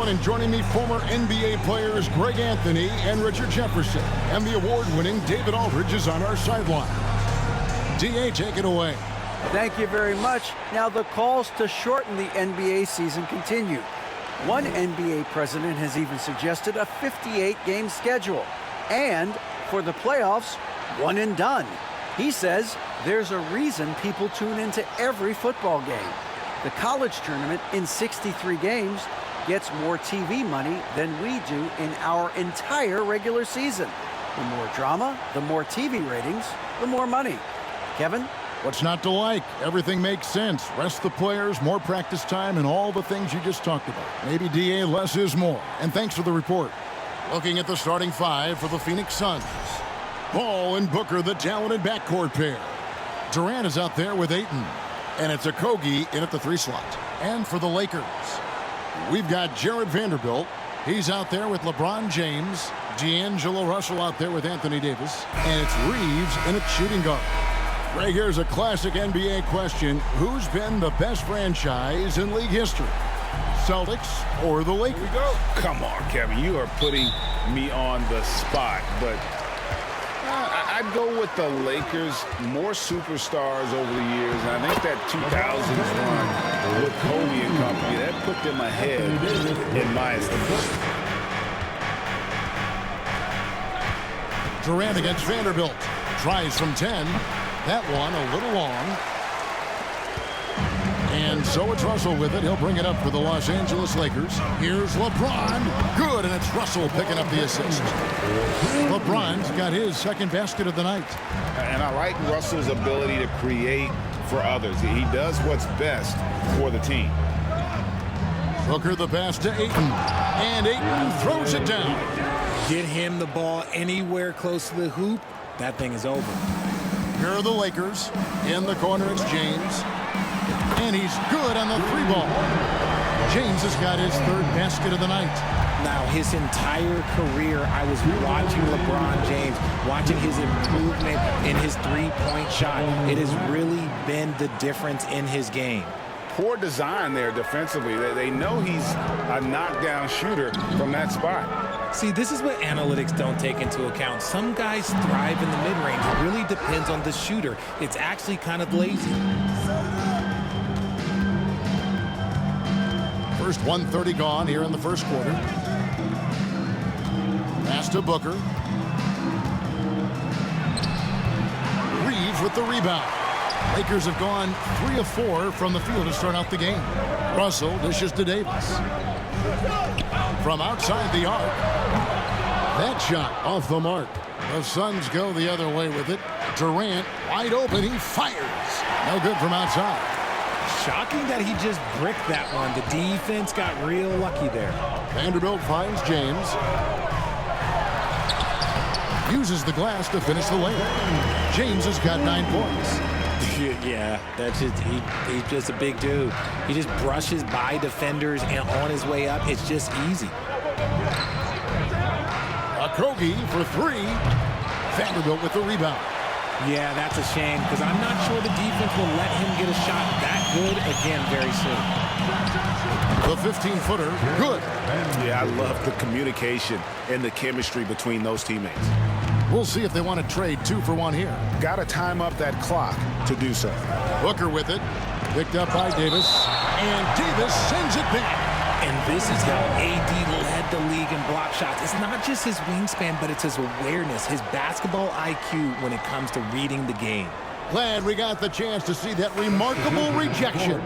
And joining me, former NBA players Greg Anthony and Richard Jefferson. And the award-winning David Aldridge is on our sideline. D.A., take it away. Thank you very much. Now, the calls to shorten the NBA season continue. One NBA president has even suggested a 58-game schedule. And for the playoffs, one and done. He says there's a reason people tune into every football game. The college tournament in 63 games gets more TV money than we do in our entire regular season. The more drama, the more TV ratings, the more money. Kevin? What's not to like? Everything makes sense. Rest the players, more practice time, and all the things you just talked about. Maybe, D.A., less is more. And thanks for the report. Looking at the starting five for the Phoenix Suns. Ball and Booker, the talented backcourt pair. Durant is out there with Ayton. And it's Okogie in at the 3 slot. And for the Lakers, we've got Jared Vanderbilt. He's out there with LeBron James. D'Angelo Russell out there with Anthony Davis. And it's Reeves in at shooting guard. Greg, here's a classic NBA question. Who's been the best franchise in league history? Celtics or the Lakers? Here we go. Come on, Kevin. You are putting me on the spot. But I'd go with the Lakers. More superstars over the years. And I think that 2000s run with Kobe and company, that put them ahead in my estimation. Durant against Vanderbilt. Tries from 10. That one a little long. And so it's Russell with it. He'll bring it up for the Los Angeles Lakers. Here's LeBron. Good, and it's Russell picking up the assist. LeBron's got his second basket of the night. And I like Russell's ability to create for others. He does what's best for the team. Booker the pass to Ayton. And Ayton throws it down. Get him the ball anywhere close to the hoop. That thing is over. Here are the Lakers. In the corner, it's James. And he's good on the 3-ball. James has got his third basket of the night. Now, his entire career, I was watching LeBron James, watching his improvement in his three-point shot. It has really been the difference in his game. Poor design there defensively. They know he's a knockdown shooter from that spot. See, this is what analytics don't take into account. Some guys thrive in the mid-range. It really depends on the shooter. It's actually kind of lazy. First 1:30 gone here in the first quarter. Pass to Booker. Reeves with the rebound. Lakers have gone 3 of 4 from the field to start out the game. Russell dishes to Davis. From outside the arc. That shot off the mark. The Suns go the other way with it. Durant wide open. He fires. No good from outside. Shocking that he just bricked that one. The defense got real lucky there. Vanderbilt finds James. Uses the glass to finish the layup. James has got 9 points. Yeah, that's just he's just a big dude. He just brushes by defenders and on his way up. It's just easy. Okogie for 3. Vanderbilt with the rebound. Yeah, that's a shame because I'm not sure the defense will let him get a shot that good again very soon. The 15-footer, good. Yeah, I love the communication and the chemistry between those teammates. We'll see if they want to trade 2 for 1 here. Got to time up that clock to do so. Booker with it. Picked up by Davis. And Davis sends it back. And this is how AD led the league in block shots. It's not just his wingspan, but it's his awareness, his basketball IQ when it comes to reading the game. Glad we got the chance to see that remarkable rejection.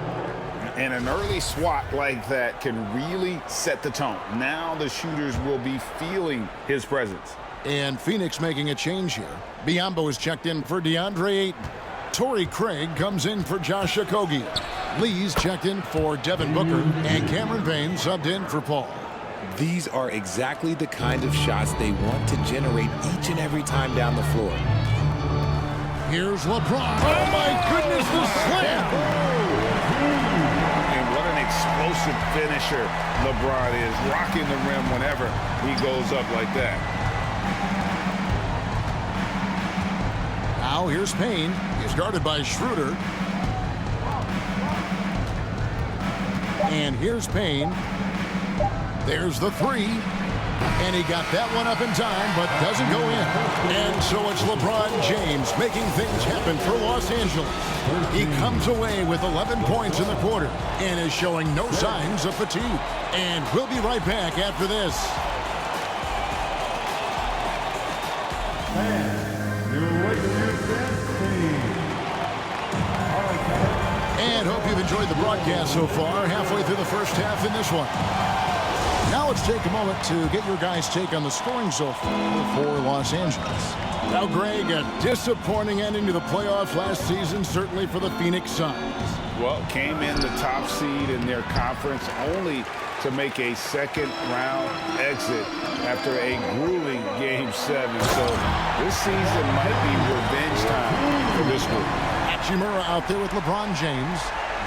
And an early swat like that can really set the tone. Now the shooters will be feeling his presence. And Phoenix making a change here. Biyombo is checked in for DeAndre Ayton. Torrey Craig comes in for Josh Okogie. Lee's checked in for Devin Booker. And Cameron Payne subbed in for Paul. These are exactly the kind of shots they want to generate each and every time down the floor. Here's LeBron. Oh, my goodness, the slam! And what an explosive finisher LeBron is. Rocking the rim whenever he goes up like that. Now here's Payne. He's guarded by Schroeder. And here's Payne. There's the three. And he got that one up in time, but doesn't go in. And so it's LeBron James making things happen for Los Angeles. He comes away with 11 points in the quarter and is showing no signs of fatigue. And we'll be right back after this. And hope you've enjoyed the broadcast so far. Halfway through the first half in this one. Now let's take a moment to get your guys' take on the scoring so far for Los Angeles. Now, Greg, a disappointing ending to the playoffs last season, certainly for the Phoenix Suns. Well, came in the top seed in their conference only to make a second-round exit after a grueling Game 7. So this season might be revenge time for this group. Hachimura out there with LeBron James.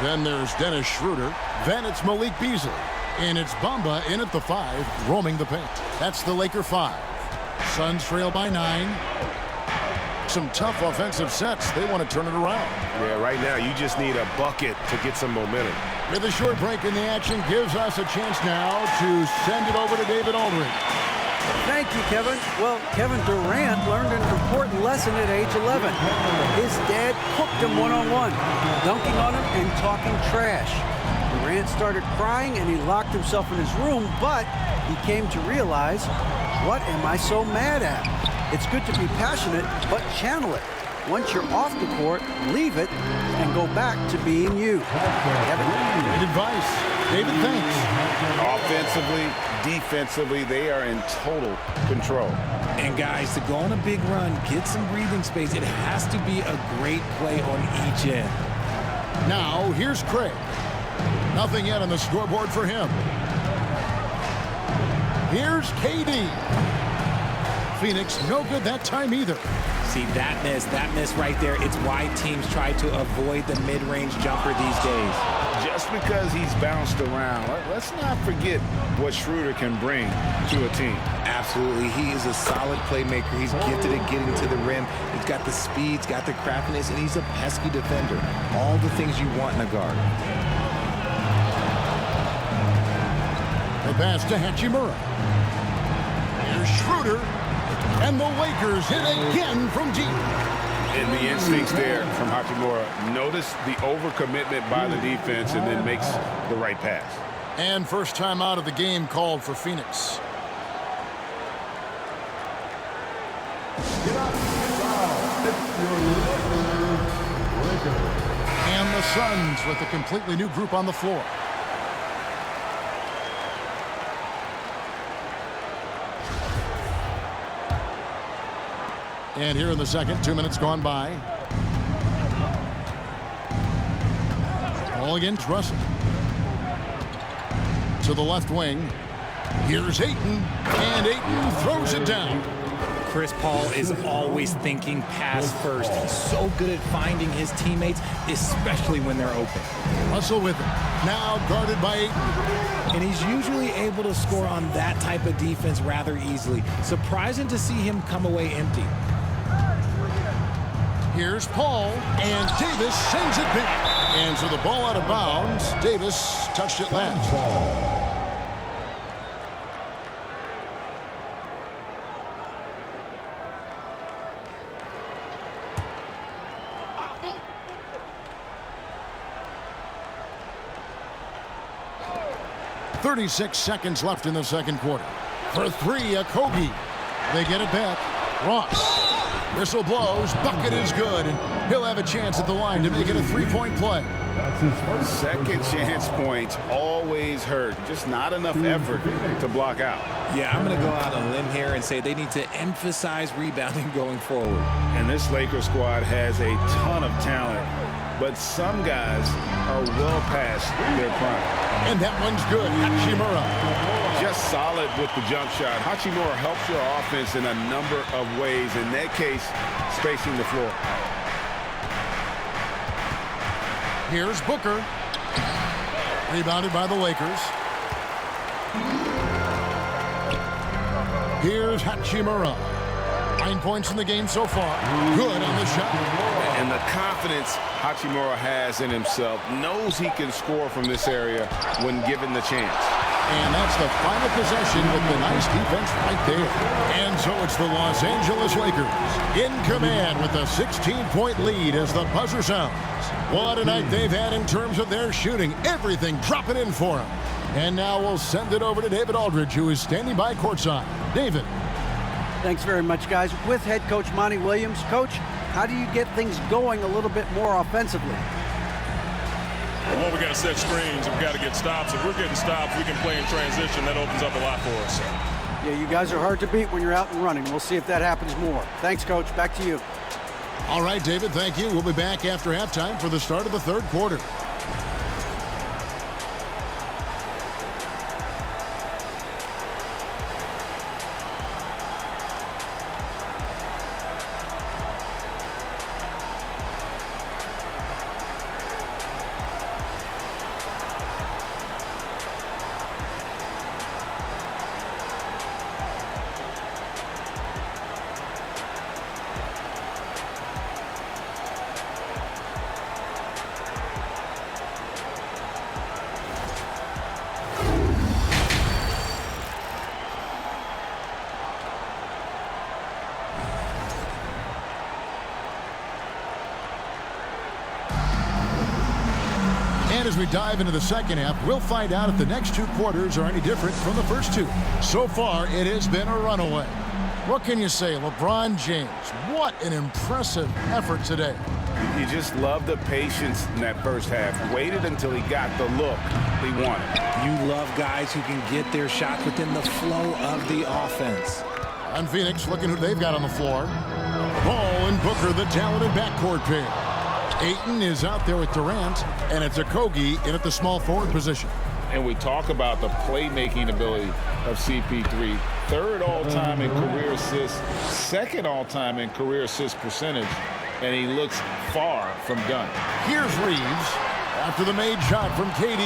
Then there's Dennis Schroeder. Then it's Malik Beasley. And it's Bamba in at the 5, roaming the paint. That's the Laker 5. Suns trail by 9. Some tough offensive sets. They want to turn it around. Yeah, right now you just need a bucket to get some momentum. With a short break in the action gives us a chance now to send it over to David Aldridge. Thank you, Kevin. Well, Kevin Durant learned an important lesson at age 11. His dad cooked him one-on-one, dunking on him and talking trash. Durant started crying and he locked himself in his room, but he came to realize, what am I so mad at? It's good to be passionate, but channel it. Once you're off the court, leave it and go back to being you. Kevin? Great advice. David, thanks. Offensively, defensively, they are in total control. And guys, to go on a big run, get some breathing space, it has to be a great play on each end. Now, here's Craig. Nothing yet on the scoreboard for him. Here's KD. Phoenix, no good that time either. See, that miss right there, it's why teams try to avoid the mid-range jumper these days. Just because he's bounced around, let's not forget what Schroeder can bring to a team. Absolutely. He is a solid playmaker. He's gifted at getting to the rim. He's got the speed, he's got the craftiness, and he's a pesky defender. All the things you want in a guard. The pass to Hachimura. Here's Schroeder. And the Lakers hit again from deep. And the instincts there from Hachimura. Notice the overcommitment by the defense and then makes the right pass. And first time out of the game called for Phoenix. And the Suns with a completely new group on the floor. And here in the second, 2 minutes gone by. Ball against Russell. To the left wing. Here's Ayton. And Ayton throws it down. Chris Paul is always thinking pass first. He's so good at finding his teammates, especially when they're open. Russell with it. Now guarded by Ayton. And he's usually able to score on that type of defense rather easily. Surprising to see him come away empty. Here's Paul, and Davis sends it back. And so the ball out of bounds. Davis touched it last. .36 seconds left in the second quarter. For three, Kobe. They get it back. Ross. Whistle blows, bucket is good, and he'll have a chance at the line to make it a three-point play. Second chance points always hurt. Just not enough effort to block out. Yeah, I'm going to go out on a limb here and say they need to emphasize rebounding going forward. And this Lakers squad has a ton of talent, but some guys are well past their prime. And that one's good. Hachimura. Just solid with the jump shot. Hachimura helps your offense in a number of ways. In that case, spacing the floor. Here's Booker. Rebounded by the Lakers. Here's Hachimura. 9 points in the game so far. Good on the shot. And the confidence Hachimura has in himself, knows he can score from this area when given the chance. And that's the final possession with the nice defense right there. And so it's the Los Angeles Lakers in command with a 16-point lead as the buzzer sounds. What a night they've had in terms of their shooting. Everything dropping in for them. And now we'll send it over to David Aldridge, who is standing by courtside. David. Thanks very much, guys. With head coach Monty Williams. Coach, how do you get things going a little bit more offensively? Well, we got to set screens. We've got to get stops. If we're getting stops, we can play in transition. That opens up a lot for us. Yeah, you guys are hard to beat when you're out and running. We'll see if that happens more. Thanks, Coach. Back to you. All right, David, thank you. We'll be back after halftime for the start of the third quarter. And as we dive into the second half, we'll find out if the next two quarters are any different from the first two. So far, it has been a runaway. What can you say, LeBron James? What an impressive effort today. You just love the patience in that first half. Waited until he got the look he wanted. You love guys who can get their shots within the flow of the offense. And Phoenix looking who they've got on the floor. Ball and Booker, the talented backcourt pair. Ayton is out there with Durant, and it's Okogie in at the small forward position. And we talk about the playmaking ability of CP3. Third all-time in career assists, second all-time in career assist percentage, and he looks far from done. Here's Reeves after the made shot from KD.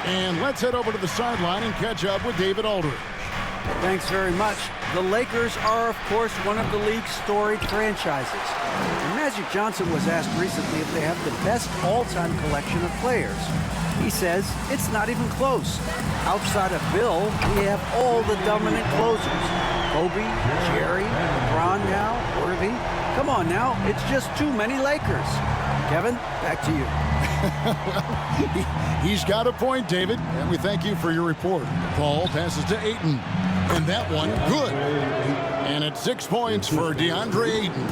And let's head over to the sideline and catch up with David Aldridge. Thanks very much. The Lakers are, of course, one of the league's storied franchises. And Magic Johnson was asked recently if they have the best all-time collection of players. He says it's not even close. Outside of Bill, we have all the dominant closers. Kobe, Jerry, LeBron now, Worthy. Come on now, it's just too many Lakers. Kevin, back to you. He's got a point, David, and we thank you for your report. Paul passes to Ayton, and that one good. And it's 6 points for DeAndre Ayton.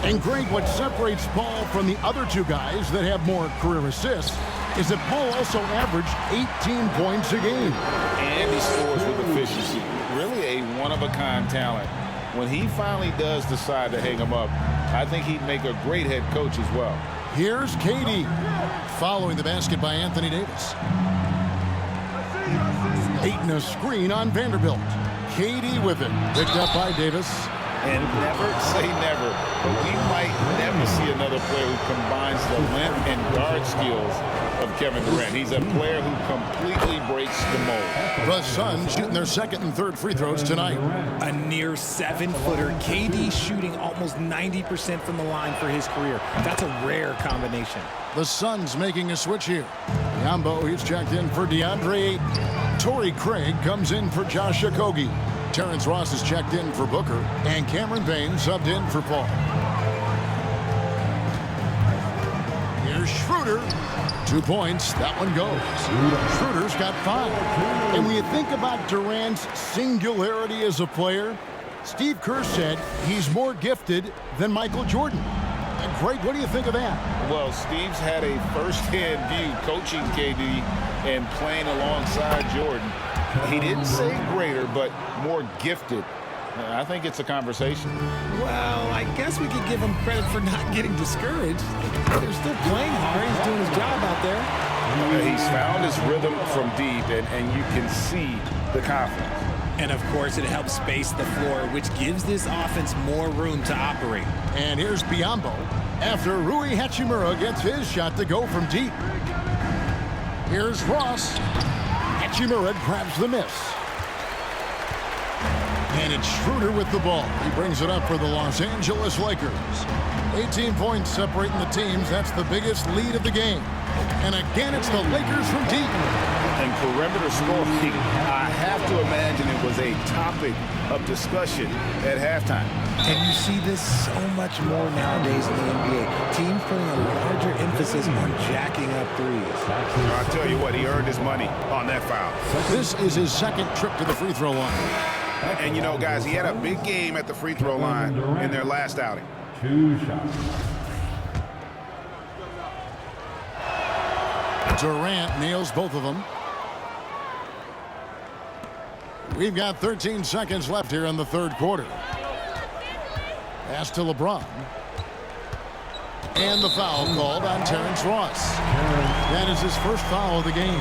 And Greg, what separates Paul from the other two guys that have more career assists is that Paul also averaged 18 points a game. And he scores with efficiency. Really a one-of-a-kind talent. When he finally does decide to hang him up, I think he'd make a great head coach as well. Here's KD following the basket by Anthony Davis. Ayton a screen on Vanderbilt. KD with it. Picked up by Davis. And never say never, but we might never see another player who combines the length and guard skills of Kevin Durant. He's a player who completely breaks the mold. The Suns shooting their second and third free throws tonight. A near 7-footer. KD shooting almost 90% from the line for his career. That's a rare combination. The Suns making a switch here. Yambo, he's checked in for DeAndre Ayton. Torrey Craig comes in for Josh Okogie. Terrence Ross is checked in for Booker, and Cameron Payne subbed in for Paul. Here's Schroeder. 2 points. That one goes. Schroeder's got 5. And when you think about Durant's singularity as a player, Steve Kerr said he's more gifted than Michael Jordan. And Greg, what do you think of that? Well, Steve's had a first-hand view coaching KD and playing alongside Jordan. He didn't say greater, but more gifted. I think it's a conversation. Well, I guess we could give him credit for not getting discouraged. They're still playing hard. He's doing his job out there. He's found his rhythm from deep, and you can see the confidence. And, of course, it helps space the floor, which gives this offense more room to operate. And here's Biyombo after Rui Hachimura gets his shot to go from deep. Here's Ross. Hachimura grabs the miss. And it's Schroeder with the ball. He brings it up for the Los Angeles Lakers. 18 points separating the teams. That's the biggest lead of the game. And again, it's the Lakers from deep. And perimeter scoring, I have to imagine it was a topic of discussion at halftime. And you see this so much more nowadays in the NBA. Teams putting a larger emphasis on jacking up threes. I'll tell you what, he earned his money on that foul. This is his second trip to the free throw line. And, you know, guys, he had a big game at the free throw line in their last outing. 2 shots. Durant nails both of them. We've got 13 seconds left here in the third quarter. Pass to LeBron. And the foul called on Terrence Ross. That is his first foul of the game.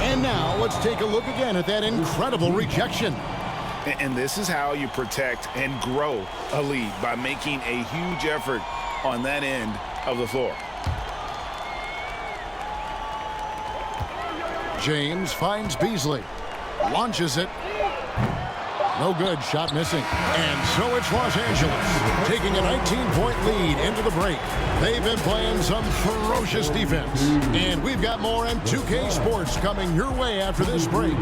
And now let's take a look again at that incredible rejection. And this is how you protect and grow a lead, by making a huge effort on that end of the floor. James finds Beasley. Launches it. No good. Shot missing. And so it's Los Angeles taking a 19-point lead into the break. They've been playing some ferocious defense. And we've got more on 2K Sports coming your way after this break.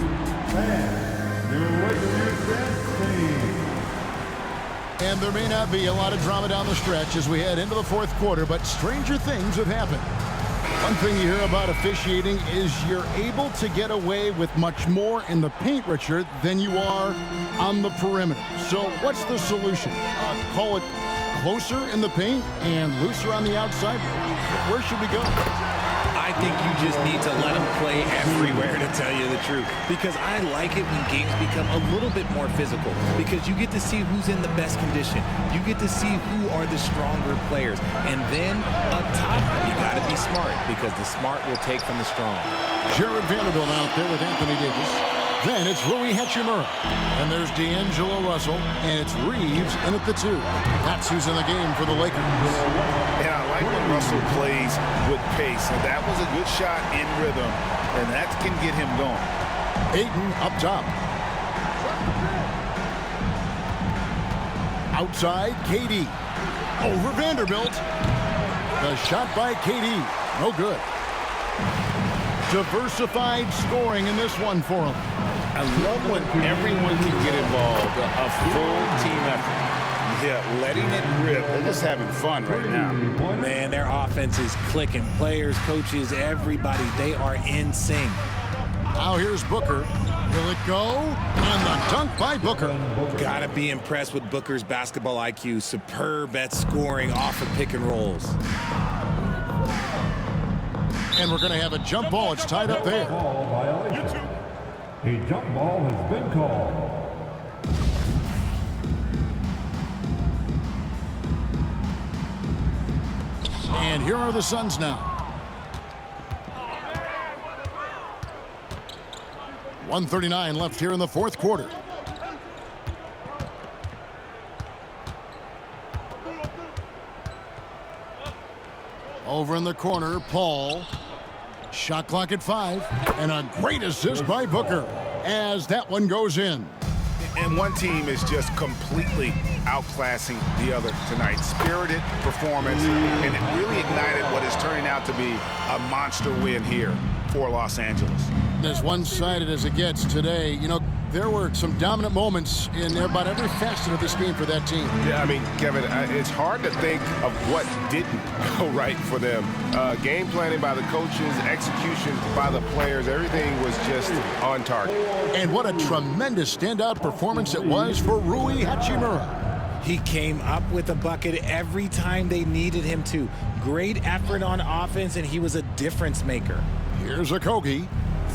And there may not be a lot of drama down the stretch as we head into the fourth quarter, but stranger things have happened. One thing you hear about officiating is you're able to get away with much more in the paint, Richard, than you are on the perimeter. So what's the solution? Call it closer in the paint and looser on the outside? Where should we go? I think you just need to let them play everywhere, to tell you the truth. Because I like it when games become a little bit more physical. Because you get to see who's in the best condition. You get to see who are the stronger players. And then up top, you got to be smart. Because the smart will take from the strong. Jared Vanderbilt out there with Anthony Davis. Then it's Rui Hachimura. And there's D'Angelo Russell. And it's Reeves in at the 2. That's who's in the game for the Lakers. And I like when Russell plays with pace. And that was a good shot in rhythm. And that can get him going. Ayton up top. Outside, KD. Over Vanderbilt. The shot by KD. No good. Diversified scoring in this one for him. I love when everyone can get involved. A full team effort. Yeah, letting it rip. They're just having fun right now. Man, their offense is clicking. Players, coaches, everybody, they are in sync. Now here's Booker. Will it go? And the dunk by Booker. Gotta be impressed with Booker's basketball IQ. Superb at scoring off of pick and rolls. And we're going to have a jump ball. It's tied up there. A jump ball has been called. And here are the Suns now. 1:39 left here in the fourth quarter. Over in the corner, Paul. Shot clock at 5. And a great assist by Booker as that one goes in. And one team is just completely outclassing the other tonight. Spirited performance, and it really ignited what is turning out to be a monster win here for Los Angeles. As one-sided as it gets today, you know, there were some dominant moments in about every facet of this game for that team. Yeah, I mean, Kevin, it's hard to think of what didn't go right for them. Game planning by the coaches, execution by the players, everything was just on target. And what a tremendous standout performance it was for Rui Hachimura. He came up with a bucket every time they needed him to. Great effort on offense, and he was a difference maker. Here's Okogie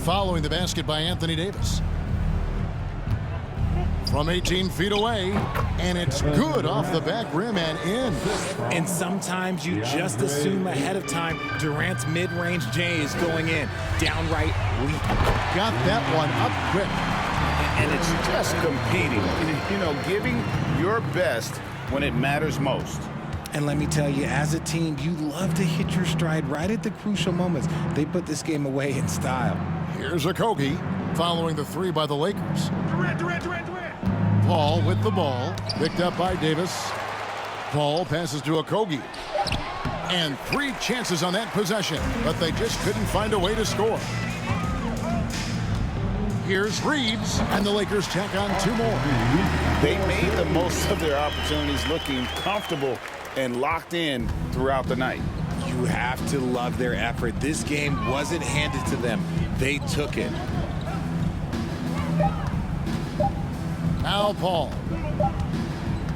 following the basket by Anthony Davis. From 18 feet away, and it's good off the back rim and in. And sometimes you just assume ahead of time Durant's mid-range J is going in. Downright weak. Got that one up quick. And it's just competing. You know, giving your best when it matters most. And let me tell you, as a team, you love to hit your stride right at the crucial moments. They put this game away in style. Here's Okogie following the 3 by the Lakers. Paul with the ball, picked up by Davis. Paul passes to Okogie. And 3 chances on that possession, but they just couldn't find a way to score. Here's Reeves, and the Lakers tack on 2 more. They made the most of their opportunities, looking comfortable and locked in throughout the night. You have to love their effort. This game wasn't handed to them. They took it. Now Paul.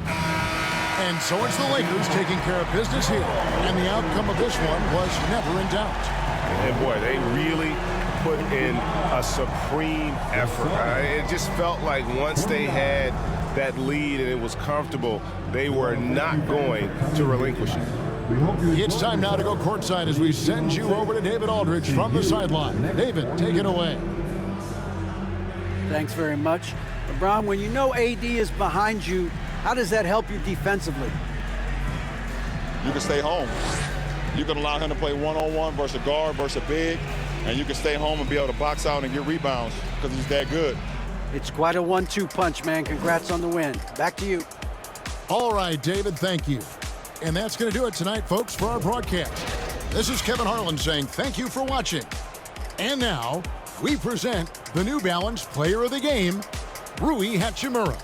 And so it's the Lakers taking care of business here. And the outcome of this one was never in doubt. And boy, they really put in a supreme effort. It just felt like once they had that lead and it was comfortable, they were not going to relinquish it. It's time now to go courtside as we send you over to David Aldridge from the sideline. David, take it away. Thanks very much. LeBron, when you know AD is behind you, how does that help you defensively? You can stay home. You can allow him to play one-on-one versus a guard versus a big, and you can stay home and be able to box out and get rebounds because he's that good. It's quite a 1-2 punch, man. Congrats on the win. Back to you. All right, David, thank you. And that's going to do it tonight, folks, for our broadcast. This is Kevin Harlan saying thank you for watching. And now, we present the New Balance Player of the Game, Rui Hachimura.